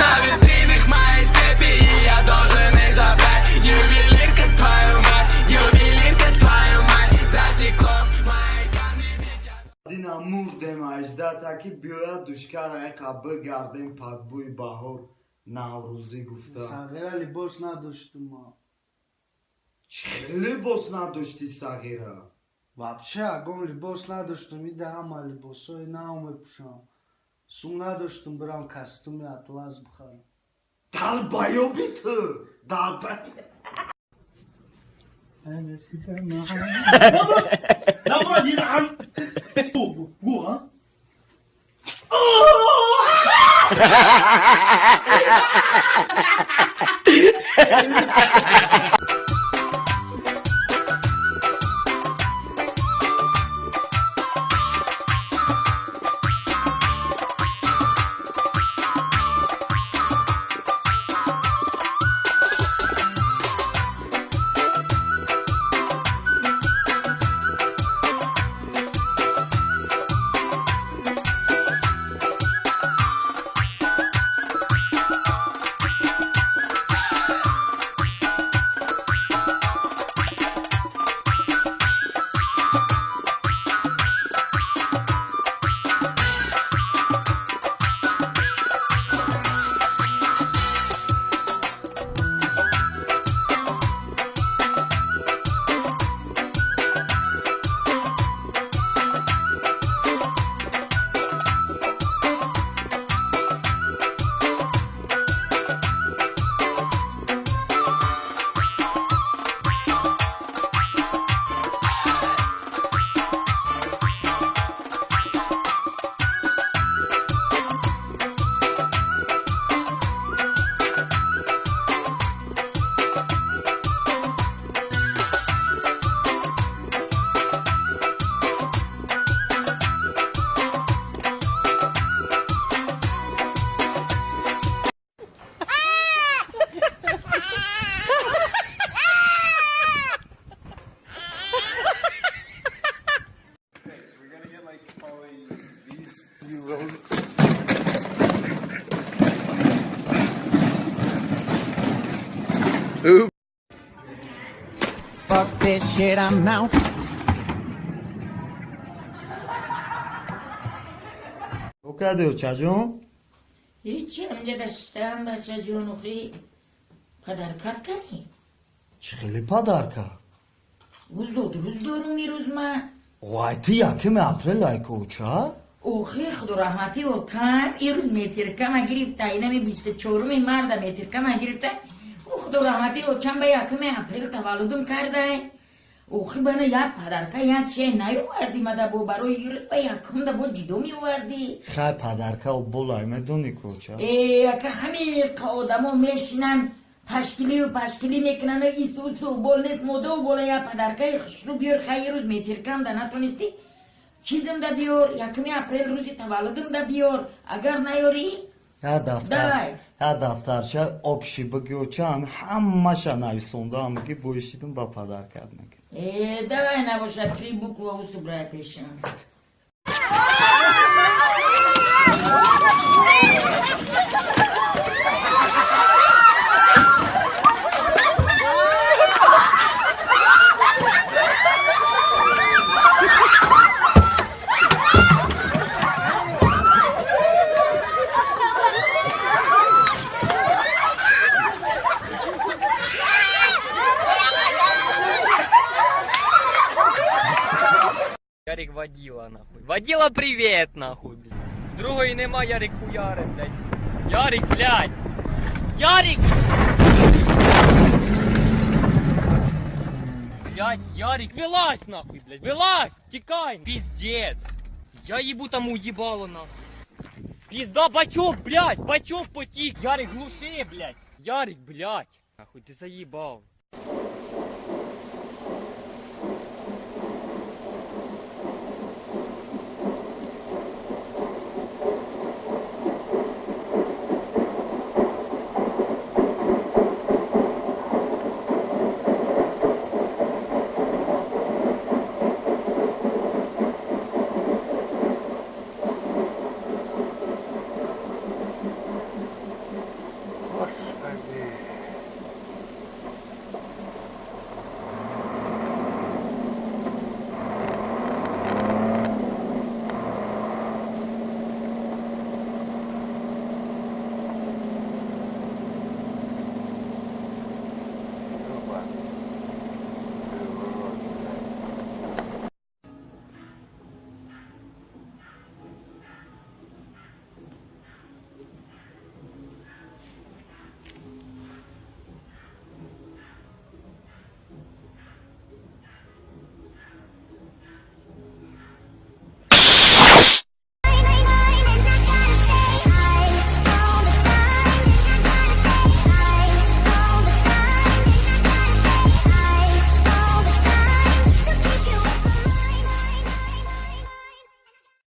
На витринах мои цепи, и я должен их забрать. Ювелирка, твою мать, ювелирка, твою мать. За стеклом мои камни вечер. دینا مردم اجده تاکی بیاید دوشکر ایقا بگردیم پدبوی بهار نوروزی گفته صغیره لباس نداشتم ما چه لباس نداشتی صغیره؟ вообще اگه لباس نداشتم ایده همه لباس های نو میپوشم سون نداشتم برام کستوم اطلس بخرم دلبایو بی تو دلبایو لا مراد ينعم هو ها Fuck this shit, I'm out. او کده چجون؟ هیچی اینجا داشتم بچه جونوخی پدرکت کنی چه خیلی پدرکه؟ روز دارم روز ما غایتی یکم اپریل ایکو چه؟ اوخی خدا رحمتی و تن این روز میترکم گرفته اینمی 24 مرد میترکم گرفته او خدا رحمتی و چند به یکم اپریل تولدم کرده اوخی بنا یا پدرکه یا چه نیوردی مده با برای این روز به یکم ده با جدو میوردی خیلی پدرکه و بولای میدونی کوچه؟ که همین آدم ها میشینن تشکیلی و پشکیلی میکنن و ایسوسو بول نیست موده و بوله یا پدرکه خشلو بیار خیلی روز میترکم ده نتونستی چیزم ده بیار یکمی اپریل روزی تولدم ده بیار اگر نیاری یا دفترچه آبشی بگیو چند همه شا نویسونده هم بگی بویشیدم با پدرکت میگی دوای نباشه پری بوک و او سبرای پیشم Ярик водила нахуй. Водила привет нахуй, блядь. Другої нема, Ярик хуяре, блядь. Ярик, блядь. Ярик! Блядь, Ярик, вылазь нахуй, блядь. Вылазь! Текай! Пиздец! Я ебу там уебало нахуй. Пизда, бачок, блядь! Бачок потик! Ярик, глуши, блядь! Ярик, блядь! Нахуй, ты заебал.